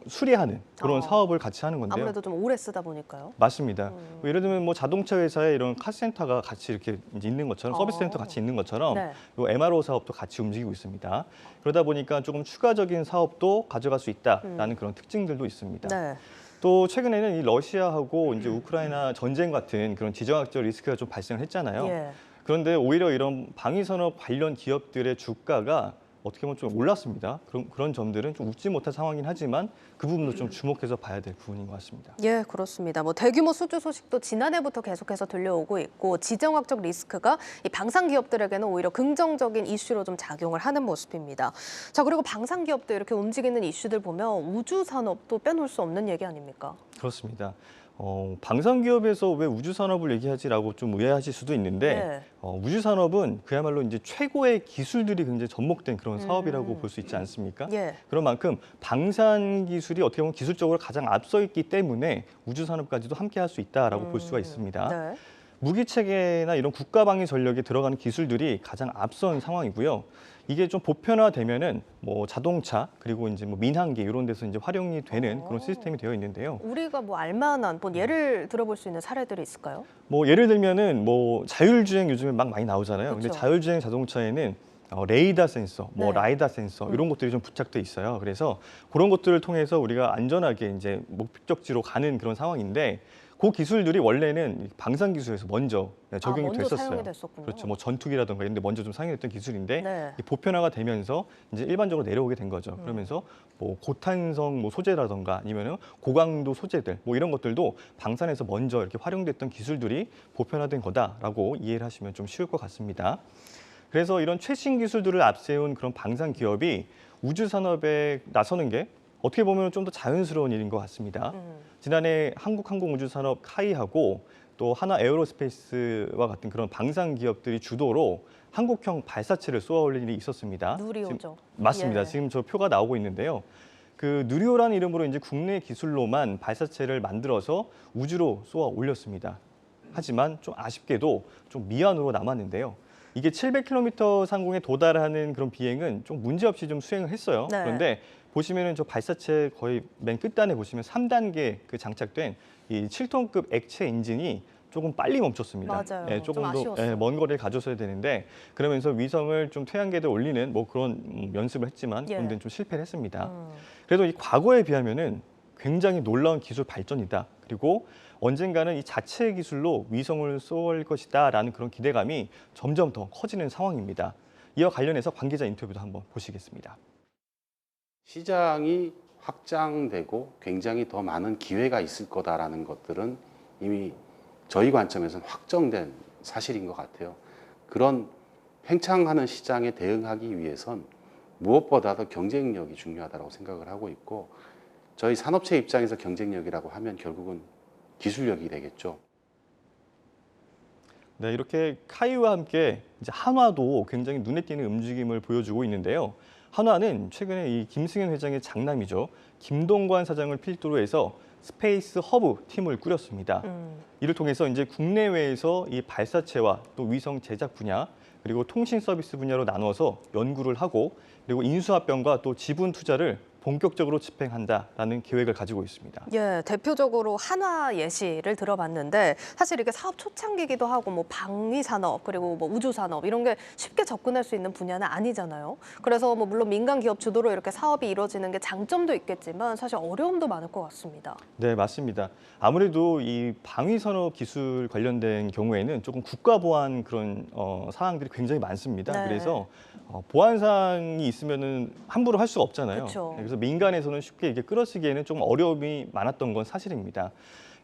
수리하는 그런 사업을 같이 하는 건데요. 아무래도 좀 오래 쓰다 보니까요. 맞습니다. 예를 들면 자동차 회사에 이런 카센터가 같이 이렇게 이제 있는 것처럼, 서비스 센터 같이 있는 것처럼 이 MRO 사업도 같이 움직이고 있습니다. 그러다 보니까 조금 추가적인 사업도 가져갈 수 있다라는 그런 특징들도 있습니다. 또 최근에는 이 러시아하고 이제 우크라이나 전쟁 같은 그런 지정학적 리스크가 좀 발생을 했잖아요. 그런데 오히려 이런 방위산업 관련 기업들의 주가가 어떻게 보면 좀 올랐습니다. 그런 점들은 좀 웃지 못할 상황이긴 하지만 그 부분도 좀 주목해서 봐야 될 부분인 것 같습니다. 예, 그렇습니다. 대규모 수주 소식도 지난해부터 계속해서 들려오고 있고 지정학적 리스크가 이 방산 기업들에게는 오히려 긍정적인 이슈로 좀 작용을 하는 모습입니다. 자, 그리고 방산 기업도 이렇게 움직이는 이슈들 보면 우주 산업도 빼놓을 수 없는 얘기 아닙니까? 그렇습니다. 방산 기업에서 왜 우주 산업을 얘기하지라고 좀 의아하실 수도 있는데 우주 산업은 그야말로 이제 최고의 기술들이 굉장히 접목된 그런 사업이라고 볼 수 있지 않습니까? 그런 만큼 방산 기술이 어떻게 보면 기술적으로 가장 앞서 있기 때문에 우주 산업까지도 함께 할 수 있다라고 볼 수가 있습니다. 무기 체계나 이런 국가 방위 전력에 들어가는 기술들이 가장 앞선 상황이고요. 이게 좀 보편화되면은 자동차 그리고 이제 민항기 이런 데서 이제 활용이 되는 그런 시스템이 되어 있는데요. 우리가 알만한 예를 들어볼 수 있는 사례들이 있을까요? 예를 들면은 자율주행 요즘에 막 많이 나오잖아요. 근데 자율주행 자동차에는 레이더 센서, 라이다 센서 이런 것들이 좀 부착돼 있어요. 그래서 그런 것들을 통해서 우리가 안전하게 이제 목적지로 가는 그런 상황인데 그 기술들이 원래는 방산 기술에서 먼저 적용이 먼저 됐었어요. 사용이 됐었군요. 그렇죠. 뭐 전투기라든가 이런 데 먼저 좀 사용됐던 기술인데 네. 이 보편화가 되면서 이제 일반적으로 내려오게 된 거죠. 그러면서 뭐 고탄성 뭐 소재라든가 아니면은 고강도 소재들 뭐 이런 것들도 방산에서 먼저 이렇게 활용됐던 기술들이 보편화된 거다라고 이해를 하시면 좀 쉬울 것 같습니다. 그래서 이런 최신 기술들을 앞세운 그런 방산 기업이 우주 산업에 나서는 게 어떻게 보면 좀 더 자연스러운 일인 것 같습니다. 지난해 한국항공우주산업 카이하고 또 하나 에어로스페이스와 같은 그런 방산 기업들이 주도로 한국형 발사체를 쏘아 올린 일이 있었습니다. 누리호죠. 맞습니다. 예. 지금 저 표가 나오고 있는데요. 그 누리호라는 이름으로 이제 국내 기술로만 발사체를 만들어서 우주로 쏘아 올렸습니다. 하지만 좀 아쉽게도 좀 미완으로 남았는데요. 이게 700km 상공에 도달하는 그런 비행은 좀 문제없이 좀 수행을 했어요. 네. 그런데 보시면은 저 발사체 거의 맨 끝단에 보시면 3단계 그 장착된 이 7톤급 액체 엔진이 조금 빨리 멈췄습니다. 맞아요. 예, 좀 조금 더 아쉬웠어요. 먼 거리를 가져서야 되는데 그러면서 위성을 좀 퇴양궤도에 올리는 뭐 그런 연습을 했지만 예. 그런 데는 좀 실패를 했습니다. 그래도 이 과거에 비하면은 굉장히 놀라운 기술 발전이다. 그리고 언젠가는 이 자체 기술로 위성을 쏠 것이다라는 그런 기대감이 점점 더 커지는 상황입니다. 이와 관련해서 관계자 인터뷰도 한번 보시겠습니다. 시장이 확장되고 굉장히 더 많은 기회가 있을 거다라는 것들은 이미 저희 관점에서는 확정된 사실인 것 같아요. 그런 팽창하는 시장에 대응하기 위해선 무엇보다도 경쟁력이 중요하다고 생각을 하고 있고 저희 산업체 입장에서 경쟁력이라고 하면 결국은 기술력이 되겠죠. 네, 이렇게 카이와 함께 이제 한화도 굉장히 눈에 띄는 움직임을 보여주고 있는데요. 한화는 최근에 이 김승현 회장의 장남이죠. 김동관 사장을 필두로 해서 스페이스 허브 팀을 꾸렸습니다. 이를 통해서 이제 국내외에서 이 발사체와 또 위성 제작 분야 그리고 통신 서비스 분야로 나눠서 연구를 하고 그리고 인수합병과 또 지분 투자를 본격적으로 집행한다라는 계획을 가지고 있습니다. 예, 대표적으로 한화 예시를 들어봤는데 사실 이게 사업 초창기기도 하고 뭐 방위 산업 그리고 뭐 우주 산업 이런 게 쉽게 접근할 수 있는 분야는 아니잖아요. 그래서 뭐 물론 민간 기업 주도로 이렇게 사업이 이루어지는 게 장점도 있겠지만 사실 어려움도 많을 것 같습니다. 네, 맞습니다. 아무래도 이 방위 산업 기술 관련된 경우에는 조금 국가 보안 그런 사항들이 굉장히 많습니다. 네. 그래서 보안 사항이 있으면은 함부로 할 수가 없잖아요. 그쵸. 그래서 민간에서는 쉽게 이렇게 끌어쓰기에는 좀 어려움이 많았던 건 사실입니다.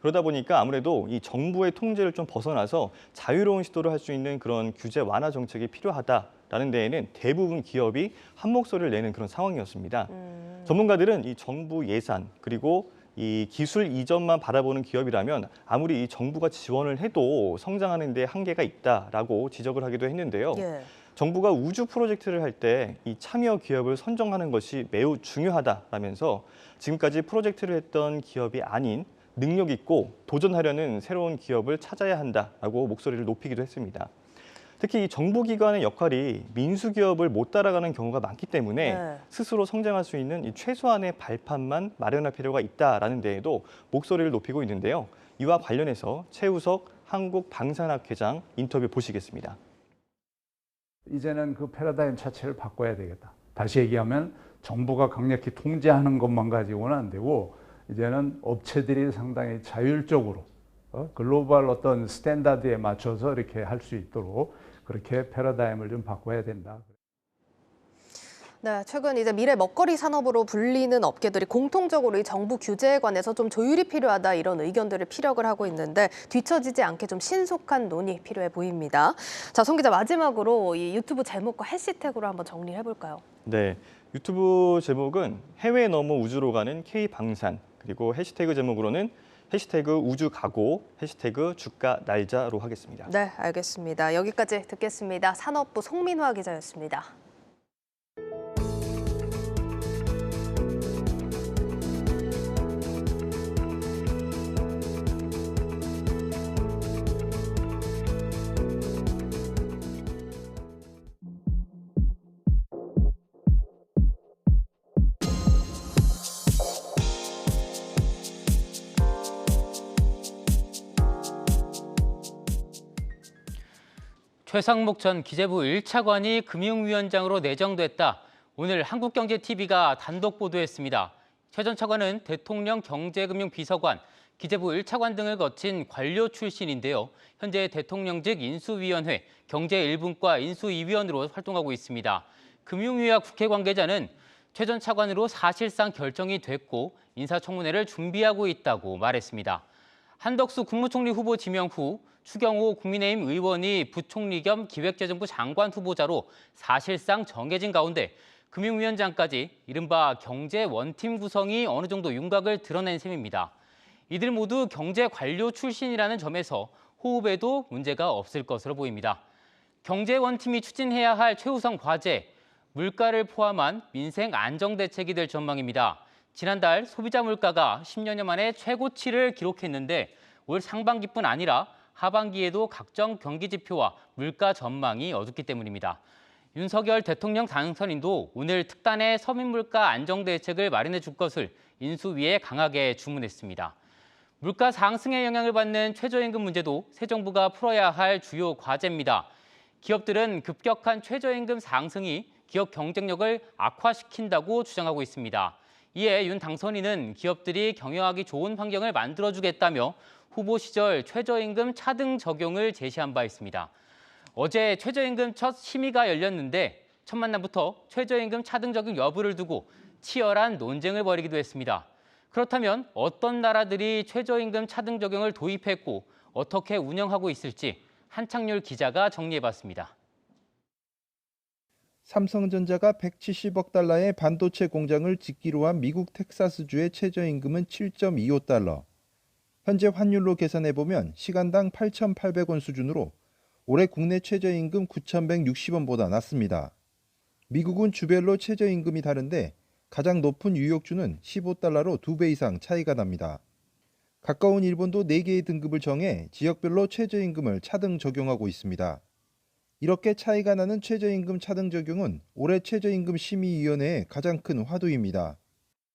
그러다 보니까 아무래도 이 정부의 통제를 좀 벗어나서 자유로운 시도를 할 수 있는 그런 규제 완화 정책이 필요하다라는 데에는 대부분 기업이 한 목소리를 내는 그런 상황이었습니다. 전문가들은 이 정부 예산 그리고 이 기술 이전만 바라보는 기업이라면 아무리 이 정부가 지원을 해도 성장하는 데 한계가 있다라고 지적을 하기도 했는데요. 예. 정부가 우주 프로젝트를 할 때 이 참여 기업을 선정하는 것이 매우 중요하다라면서 지금까지 프로젝트를 했던 기업이 아닌 능력 있고 도전하려는 새로운 기업을 찾아야 한다라고 목소리를 높이기도 했습니다. 특히 이 정부기관의 역할이 민수기업을 못 따라가는 경우가 많기 때문에 네. 스스로 성장할 수 있는 이 최소한의 발판만 마련할 필요가 있다라는 데에도 목소리를 높이고 있는데요. 이와 관련해서 최우석 한국방산학회장 인터뷰 보시겠습니다. 이제는 그 패러다임 자체를 바꿔야 되겠다. 다시 얘기하면 정부가 강력히 통제하는 것만 가지고는 안 되고 이제는 업체들이 상당히 자율적으로 글로벌 어떤 스탠다드에 맞춰서 이렇게 할 수 있도록 그렇게 패러다임을 좀 바꿔야 된다. 네, 최근 이제 미래 먹거리 산업으로 불리는 업계들이 공통적으로 이 정부 규제에 관해서 좀 조율이 필요하다 이런 의견들을 피력을 하고 있는데 뒤처지지 않게 좀 신속한 논의 필요해 보입니다. 자, 송 기자 마지막으로 이 유튜브 제목과 해시태그로 한번 정리해 볼까요? 네, 유튜브 제목은 해외 넘어 우주로 가는 K방산 그리고 해시태그 제목으로는 해시태그 우주가고 해시태그 주가 날자로 하겠습니다. 네, 알겠습니다. 여기까지 듣겠습니다. 산업부 송민화 기자였습니다. 최상목 전 기재부 1차관이 금융위원장으로 내정됐다. 오늘 한국경제TV가 단독 보도했습니다. 최 전 차관은 대통령 경제금융비서관, 기재부 1차관 등을 거친 관료 출신인데요. 현재 대통령직 인수위원회 경제 1분과 인수위원으로 활동하고 있습니다. 금융위와 국회 관계자는 최 전 차관으로 사실상 결정이 됐고 인사청문회를 준비하고 있다고 말했습니다. 한덕수 국무총리 후보 지명 후 추경호 국민의힘 의원이 부총리 겸 기획재정부 장관 후보자로 사실상 정해진 가운데 금융위원장까지 이른바 경제 원팀 구성이 어느 정도 윤곽을 드러낸 셈입니다. 이들 모두 경제 관료 출신이라는 점에서 호흡에도 문제가 없을 것으로 보입니다. 경제 원팀이 추진해야 할 최우선 과제, 물가를 포함한 민생 안정 대책이 될 전망입니다. 지난달 소비자 물가가 10년여 만에 최고치를 기록했는데 올 상반기뿐 아니라 하반기에도 각종 경기 지표와 물가 전망이 어둡기 때문입니다. 윤석열 대통령 당선인도 오늘 특단의 서민 물가 안정 대책을 마련해 줄 것을 인수위에 강하게 주문했습니다. 물가 상승에 영향을 받는 최저임금 문제도 새 정부가 풀어야 할 주요 과제입니다. 기업들은 급격한 최저임금 상승이 기업 경쟁력을 악화시킨다고 주장하고 있습니다. 이에 윤 당선인은 기업들이 경영하기 좋은 환경을 만들어주겠다며 후보 시절 최저임금 차등 적용을 제시한 바 있습니다. 어제 최저임금 첫 심의가 열렸는데 첫 만남부터 최저임금 차등 적용 여부를 두고 치열한 논쟁을 벌이기도 했습니다. 그렇다면 어떤 나라들이 최저임금 차등 적용을 도입했고 어떻게 운영하고 있을지 한창률 기자가 정리해봤습니다. 삼성전자가 170억 달러의 반도체 공장을 짓기로 한 미국 텍사스주의 최저임금은 7.25달러. 현재 환율로 계산해보면 시간당 8,800원 수준으로 올해 국내 최저임금 9,160원보다 낮습니다. 미국은 주별로 최저임금이 다른데 가장 높은 뉴욕주는 15달러로 2배 이상 차이가 납니다. 가까운 일본도 4개의 등급을 정해 지역별로 최저임금을 차등 적용하고 있습니다. 이렇게 차이가 나는 최저임금 차등 적용은 올해 최저임금 심의위원회의 가장 큰 화두입니다.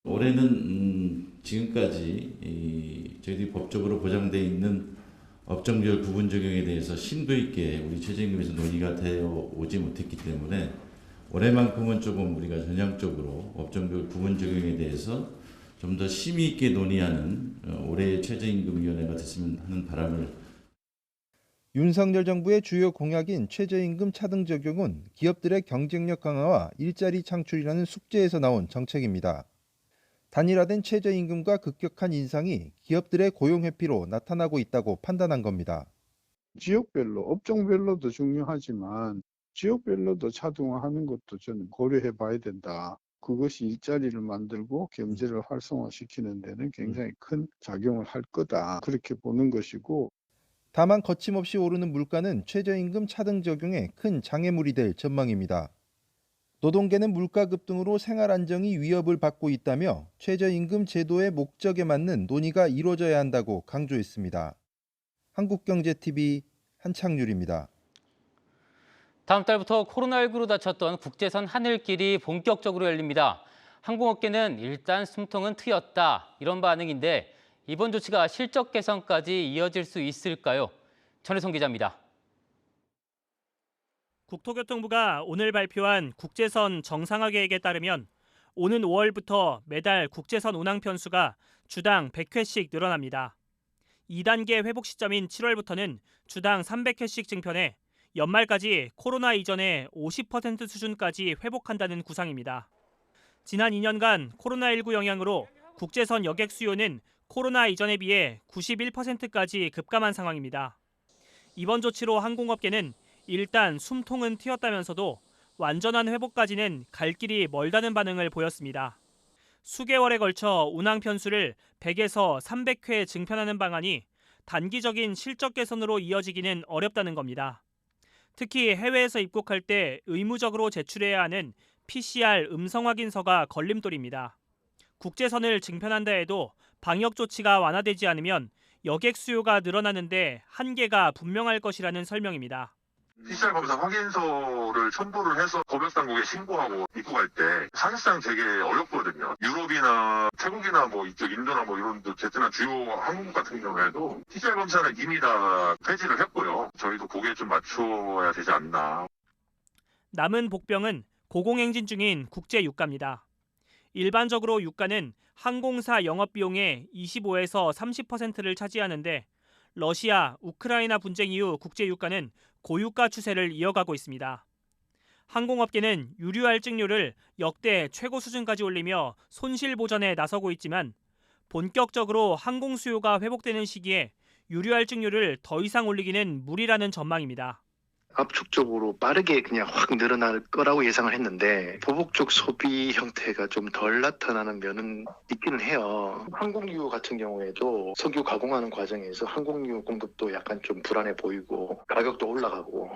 올해는 지금까지 저희들이 법적으로 보장되어 있는 업종별 부분 적용에 대해서 심도 있게 우리 최저임금에서 논의가 되어 오지 못했기 때문에 올해만큼은 조금 우리가 전향적으로 업종별 부분 적용에 대해서 좀 더 심의 있게 논의하는 올해의 최저임금위원회가 됐으면 하는 바람을. 윤석열 정부의 주요 공약인 최저임금 차등 적용은 기업들의 경쟁력 강화와 일자리 창출이라는 숙제에서 나온 정책입니다. 단일화된 최저임금과 급격한 인상이 기업들의 고용 회피로 나타나고 있다고 판단한 겁니다. 지역별로, 업종별로도 중요하지만 지역별로도 차등화하는 것도 저는 고려해 봐야 된다. 그것이 일자리를 만들고 경제를 활성화시키는 데는 굉장히 큰 작용을 할 거다. 그렇게 보는 것이고. 다만 거침없이 오르는 물가는 최저임금 차등 적용에 큰 장애물이 될 전망입니다. 노동계는 물가 급등으로 생활 안정이 위협을 받고 있다며 최저임금 제도의 목적에 맞는 논의가 이루어져야 한다고 강조했습니다. 한국경제TV 한창률입니다. 다음 달부터 코로나19로 닫혔던 국제선 하늘길이 본격적으로 열립니다. 항공업계는 일단 숨통은 트였다 이런 반응인데 이번 조치가 실적 개선까지 이어질 수 있을까요? 전혜성 기자입니다. 국토교통부가 오늘 발표한 국제선 정상화 계획에 따르면 오는 5월부터 매달 국제선 운항 편수가 주당 100회씩 늘어납니다. 2단계 회복 시점인 7월부터는 주당 300회씩 증편해 연말까지 코로나 이전의 50% 수준까지 회복한다는 구상입니다. 지난 2년간 코로나19 영향으로 국제선 여객 수요는 코로나 이전에 비해 91%까지 급감한 상황입니다. 이번 조치로 항공업계는 일단 숨통은 트였다면서도 완전한 회복까지는 갈 길이 멀다는 반응을 보였습니다. 수개월에 걸쳐 운항 편수를 100에서 300회 증편하는 방안이 단기적인 실적 개선으로 이어지기는 어렵다는 겁니다. 특히 해외에서 입국할 때 의무적으로 제출해야 하는 PCR 음성 확인서가 걸림돌입니다. 국제선을 증편한다 해도 방역 조치가 완화되지 않으면 여객 수요가 늘어나는데 한계가 분명할 것이라는 설명입니다. PCR 검사 확인서를 첨부를 해서 검역당국에 신고하고 입국할 때 사실상 되게 어렵거든요. 유럽이나 태국이나 뭐 이쪽 인도나 뭐 이런 베트남 주요 항공국 같은 경우에도 PCR 검사는 이미 다 폐지를 했고요. 저희도 거기에 좀 맞춰야 되지 않나. 남은 복병은 고공행진 중인 국제 유가입니다. 일반적으로 유가는 항공사 영업비용의 25에서 30%를 차지하는데 러시아, 우크라이나 분쟁 이후 국제 유가는 고유가 추세를 이어가고 있습니다. 항공업계는 유류 할증료를 역대 최고 수준까지 올리며 손실 보전에 나서고 있지만 본격적으로 항공 수요가 회복되는 시기에 유류 할증료를 더 이상 올리기는 무리라는 전망입니다. 압축적으로 빠르게 그냥 확 늘어날 거라고 예상을 했는데 보복적 소비 형태가 좀 덜 나타나는 면은 있기는 해요. 항공유 같은 경우에도 석유 가공하는 과정에서 항공유 공급도 약간 좀 불안해 보이고 가격도 올라가고.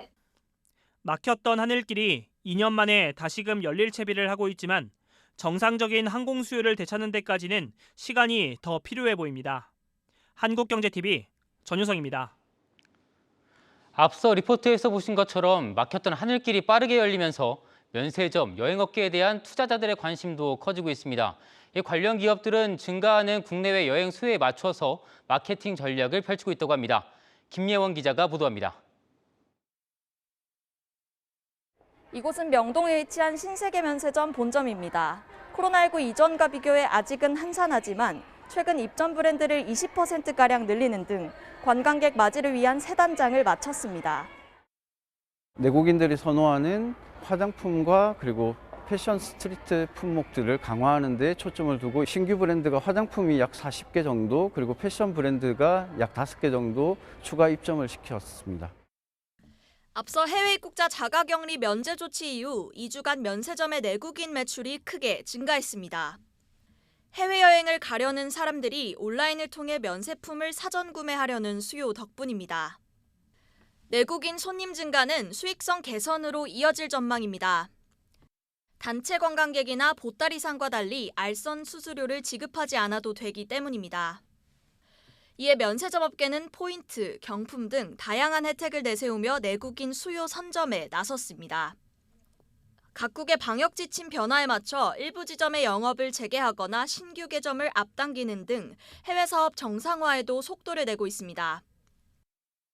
막혔던 하늘길이 2년 만에 다시금 열릴 채비를 하고 있지만 정상적인 항공 수요를 되찾는 데까지는 시간이 더 필요해 보입니다. 한국경제TV 전유성입니다. 앞서 리포트에서 보신 것처럼 막혔던 하늘길이 빠르게 열리면서 면세점, 여행업계에 대한 투자자들의 관심도 커지고 있습니다. 이 관련 기업들은 증가하는 국내외 여행 수요에 맞춰서 마케팅 전략을 펼치고 있다고 합니다. 김예원 기자가 보도합니다. 이곳은 명동에 위치한 신세계 면세점 본점입니다. 코로나19 이전과 비교해 아직은 한산하지만 최근 입점 브랜드를 20%가량 늘리는 등 관광객 맞이를 위한 새 단장을 마쳤습니다. 내국인들이 선호하는 화장품과 그리고 패션 스트리트 품목들을 강화하는 데 초점을 두고 신규 브랜드가 화장품이 약 40개 정도 그리고 패션 브랜드가 약 5개 정도 추가 입점을 시켰습니다. 앞서 해외 입국자 자가격리 면제 조치 이후 2주간 면세점의 내국인 매출이 크게 증가했습니다. 해외여행을 가려는 사람들이 온라인을 통해 면세품을 사전 구매하려는 수요 덕분입니다. 내국인 손님 증가는 수익성 개선으로 이어질 전망입니다. 단체 관광객이나 보따리상과 달리 알선 수수료를 지급하지 않아도 되기 때문입니다. 이에 면세점 업계는 포인트, 경품 등 다양한 혜택을 내세우며 내국인 수요 선점에 나섰습니다. 각국의 방역 지침 변화에 맞춰 일부 지점의 영업을 재개하거나 신규 개점을 앞당기는 등 해외 사업 정상화에도 속도를 내고 있습니다.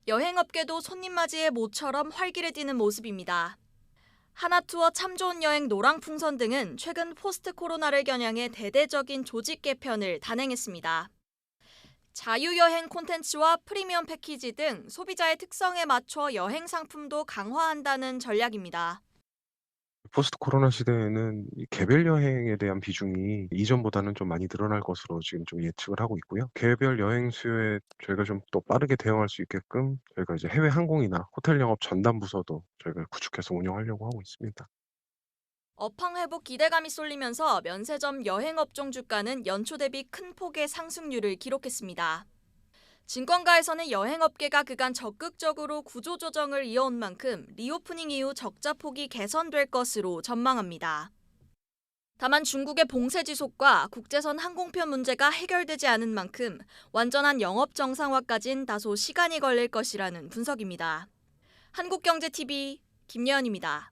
여행업계도 손님 맞이에 모처럼 활기를 띠는 모습입니다. 하나투어 참 좋은 여행 노랑풍선 등은 최근 포스트 코로나를 겨냥해 대대적인 조직 개편을 단행했습니다. 자유여행 콘텐츠와 프리미엄 패키지 등 소비자의 특성에 맞춰 여행 상품도 강화한다는 전략입니다. 포스트 코로나 시대에는 이 개별 여행에 대한 비중이 이전보다는 좀 많이 늘어날 것으로 지금 좀 예측을 하고 있고요. 개별 여행 수요에 저희가 좀 또 빠르게 대응할 수 있게끔 저희가 이제 해외 항공이나 호텔 영업 전담 부서도 저희가 구축해서 운영하려고 하고 있습니다. 업황 회복 기대감이 쏠리면서 면세점 여행업종 주가는 연초 대비 큰 폭의 상승률을 기록했습니다. 증권가에서는 여행업계가 그간 적극적으로 구조조정을 이어온 만큼 리오프닝 이후 적자폭이 개선될 것으로 전망합니다. 다만 중국의 봉쇄 지속과 국제선 항공편 문제가 해결되지 않은 만큼 완전한 영업 정상화까진 다소 시간이 걸릴 것이라는 분석입니다. 한국경제TV 김예원입니다.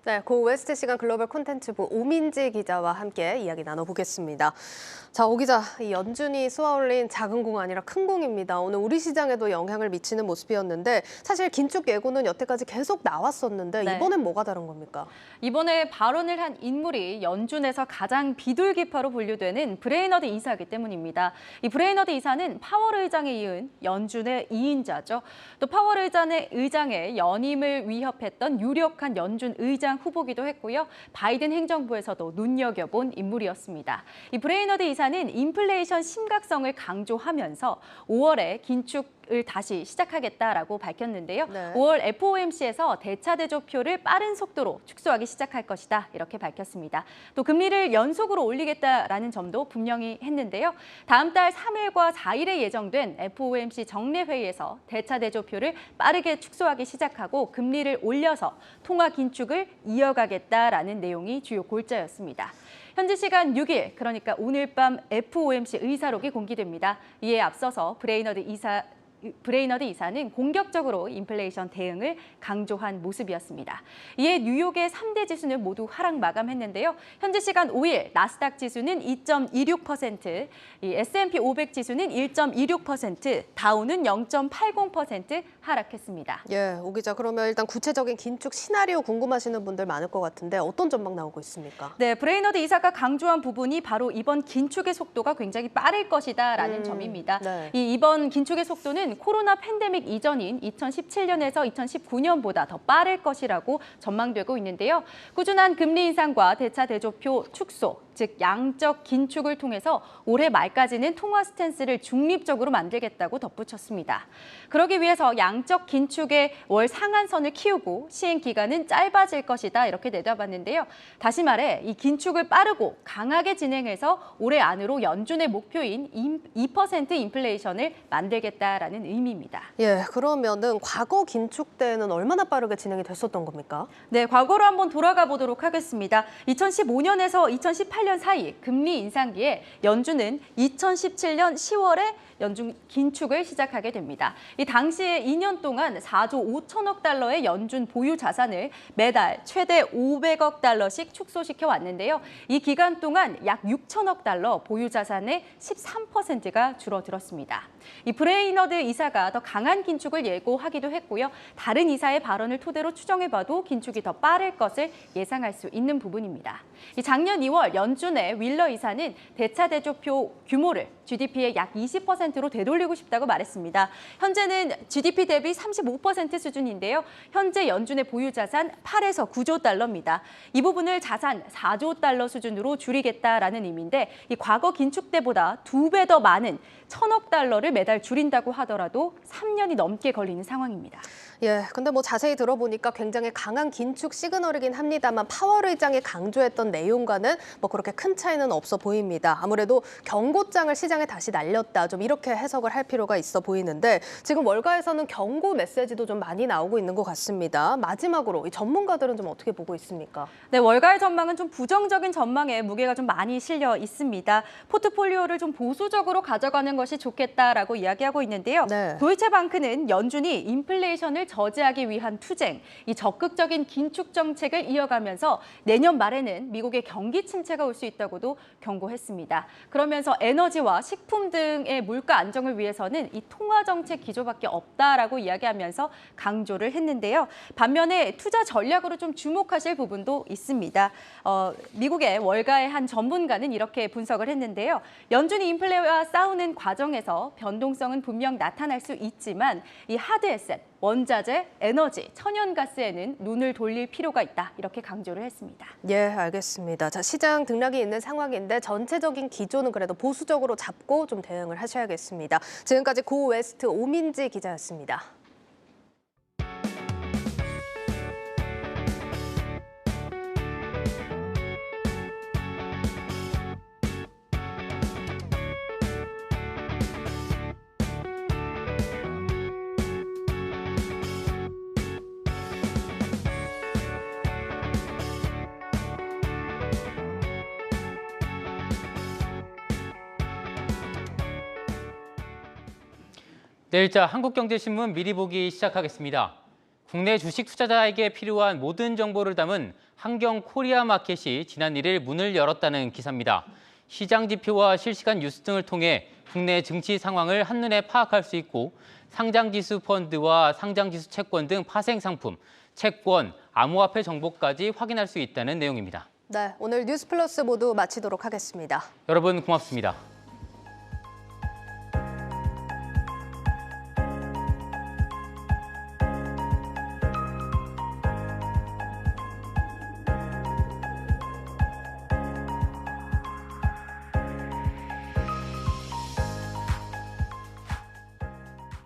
네, 고 웨스트 시간 글로벌 콘텐츠부 오민지 기자와 함께 이야기 나눠보겠습니다. 자, 오 기자, 이 연준이 쏘아올린 작은 공 아니라 큰 공입니다. 오늘 우리 시장에도 영향을 미치는 모습이었는데 사실 긴축 예고는 여태까지 계속 나왔었는데 네. 이번엔 뭐가 다른 겁니까? 이번에 발언을 한 인물이 연준에서 가장 비둘기파로 분류되는 브레이너드 이사이기 때문입니다. 이 브레이너드 이사는 파월 의장에 이은 연준의 2인자죠. 또 파월 의장의 연임을 위협했던 유력한 연준 의장 후보기도 했고요. 바이든 행정부에서도 눈여겨본 인물이었습니다. 이 브레이너드 이사는 인플레이션 심각성을 강조하면서 5월에 긴축을 다시 시작하겠다라고 밝혔는데요. 네. 5월 FOMC에서 대차 대조표를 빠른 속도로 축소하기 시작할 것이다 이렇게 밝혔습니다. 또 금리를 연속으로 올리겠다라는 점도 분명히 했는데요. 다음 달 3일과 4일에 예정된 FOMC 정례 회의에서 대차 대조표를 빠르게 축소하기 시작하고 금리를 올려서 통화 긴축을 이어가겠다라는 내용이 주요 골자였습니다. 현지 시간 6일, 그러니까 오늘 밤 FOMC 의사록이 공개됩니다. 이에 앞서서 브레이너드 이사는 공격적으로 인플레이션 대응을 강조한 모습이었습니다. 이에 뉴욕의 3대 지수는 모두 하락 마감했는데요. 현지 시간 5일 나스닥 지수는 2.26%, 이 S&P 500 지수는 1.26%, 다우는 0.80% 하락했습니다. 예, 오 기자, 그러면 일단 구체적인 긴축 시나리오 궁금하시는 분들 많을 것 같은데 어떤 전망 나오고 있습니까? 네, 브레이너드 이사가 강조한 부분이 바로 이번 긴축의 속도가 굉장히 빠를 것이다라는 점입니다. 네. 이번 긴축의 속도는 코로나 팬데믹 이전인 2017년에서 2019년보다 더 빠를 것이라고 전망되고 있는데요. 꾸준한 금리 인상과 대차 대조표 축소, 즉 양적 긴축을 통해서 올해 말까지는 통화 스탠스를 중립적으로 만들겠다고 덧붙였습니다. 그러기 위해서 양적 긴축의 월 상한선을 키우고 시행 기간은 짧아질 것이다 이렇게 내다봤는데요. 다시 말해 이 긴축을 빠르고 강하게 진행해서 올해 안으로 연준의 목표인 2% 인플레이션을 만들겠다라는 의미입니다. 예, 그러면은 과거 긴축 때는 얼마나 빠르게 진행이 됐었던 겁니까? 네, 과거로 한번 돌아가 보도록 하겠습니다. 2015년에서 2018년 사이 금리 인상기에 연준은 2017년 10월에 연준 긴축을 시작하게 됩니다. 이 당시에 2년 동안 4조 5천억 달러의 연준 보유 자산을 매달 최대 500억 달러씩 축소시켜 왔는데요. 이 기간 동안 약 6천억 달러 보유 자산의 13%가 줄어들었습니다. 이 브레이너드 이사가 더 강한 긴축을 예고하기도 했고요. 다른 이사의 발언을 토대로 추정해봐도 긴축이 더 빠를 것을 예상할 수 있는 부분입니다. 이 작년 2월 연준의 윌러 이사는 대차 대조표 규모를 GDP의 약 20%로 되돌리고 싶다고 말했습니다. 현재는 GDP 대비 35% 수준인데요. 현재 연준의 보유 자산 8에서 9조 달러입니다. 이 부분을 자산 4조 달러 수준으로 줄이겠다라는 의미인데 이 과거 긴축 때보다 2배 더 많은 1,000억 달러를 매달 줄인다고 하더라도 3년이 넘게 걸리는 상황입니다. 예, 근데 뭐 자세히 들어보니까 굉장히 강한 긴축 시그널이긴 합니다만 파월 의장이 강조했던 내용과는 뭐 그렇게 큰 차이는 없어 보입니다. 아무래도 경고장을 시장에 다시 날렸다, 좀 이렇게 해석을 할 필요가 있어 보이는데 지금 월가에서는 경고 메시지도 좀 많이 나오고 있는 것 같습니다. 마지막으로 이 전문가들은 좀 어떻게 보고 있습니까? 네, 월가의 전망은 좀 부정적인 전망에 무게가 좀 많이 실려 있습니다. 포트폴리오를 좀 보수적으로 가져가는 것이 좋겠다라고 이야기하고 있는데요. 네. 도이체방크는 연준이 인플레이션을 저지하기 위한 투쟁, 이 적극적인 긴축 정책을 이어가면서 내년 말에는 미국의 경기 침체가 올 수 있다고도 경고했습니다. 그러면서 에너지와 식품 등의 물가 안정을 위해서는 이 통화 정책 기조밖에 없다라고 이야기하면서 강조를 했는데요. 반면에 투자 전략으로 좀 주목하실 부분도 있습니다. 미국의 월가의 한 전문가는 이렇게 분석을 했는데요. 연준이 인플레와 싸우는 과정에서 변동성은 분명 나타날 수 있지만 이 하드 에셋, 원자재, 에너지, 천연가스에는 눈을 돌릴 필요가 있다. 이렇게 강조를 했습니다. 예, 알겠습니다. 자, 시장 등락이 있는 상황인데 전체적인 기조는 그래도 보수적으로 잡고 좀 대응을 하셔야겠습니다. 지금까지 고 웨스트 오민지 기자였습니다. 내일자 한국경제신문 미리 보기 시작하겠습니다. 국내 주식 투자자에게 필요한 모든 정보를 담은 한경 코리아 마켓이 지난 1일 문을 열었다는 기사입니다. 시장 지표와 실시간 뉴스 등을 통해 국내 증시 상황을 한눈에 파악할 수 있고 상장지수 펀드와 상장지수 채권 등 파생 상품, 채권, 암호화폐 정보까지 확인할 수 있다는 내용입니다. 네, 오늘 뉴스 플러스 모두 마치도록 하겠습니다. 여러분 고맙습니다.